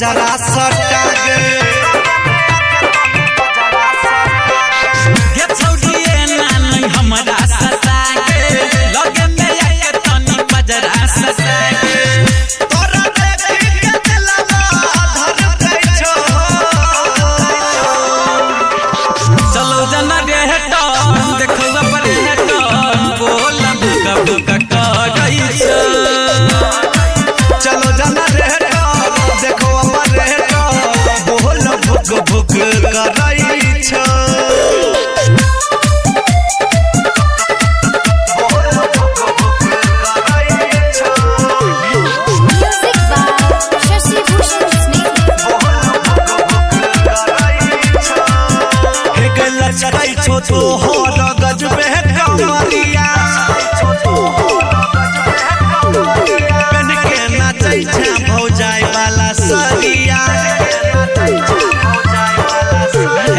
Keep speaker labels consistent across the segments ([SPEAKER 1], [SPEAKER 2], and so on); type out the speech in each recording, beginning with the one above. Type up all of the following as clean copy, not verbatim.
[SPEAKER 1] जरा सटा गे
[SPEAKER 2] ये छौड़िए नानी हमरा सता गे लगे में आके तनी बजरा सता गे
[SPEAKER 1] तोरा देखि के दिलवा धर गई छो
[SPEAKER 2] चलो जना रे हटो देखो पर हटो बोल बुका बुका करई छ
[SPEAKER 1] चलो जना रे देखो अमर रे बोल भुक भुक करई छ तो हो गज पे कमरिया बन के नाचै छै भौजाई वाला सरिया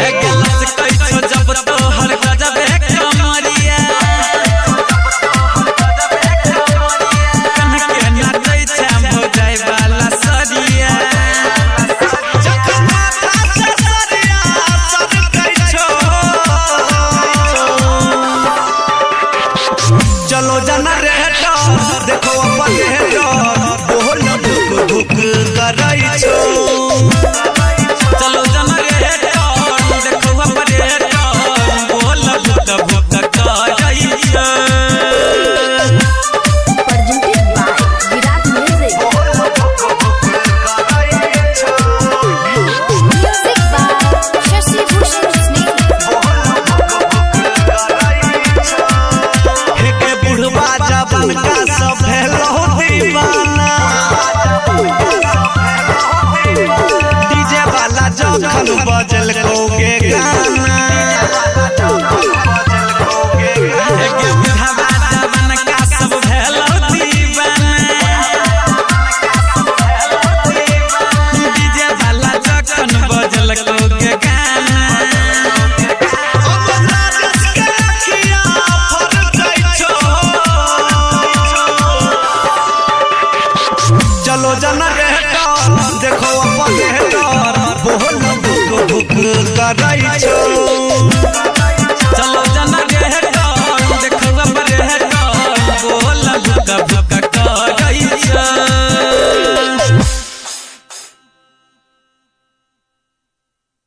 [SPEAKER 2] हे गलत कहि छो जब तो हर गजब है कमरिया बन के नाचै छै भौजाई वाला सरिया
[SPEAKER 1] चलो जना रे देखो अपन बोल भुक भुक करई छो
[SPEAKER 2] चलो जना रे देखो अपन बोल भुक भुक करई छ
[SPEAKER 1] बनका सब भेलो दीवाना डीजे वाला जखन बजल कोगे गाना
[SPEAKER 2] एक बुढ़वा बनका सब भेलो दीवाना डीजे वाला जखन बजल कोगे गाना
[SPEAKER 1] चलो जना रे देखो अपन बोल भुक भुक करई छो।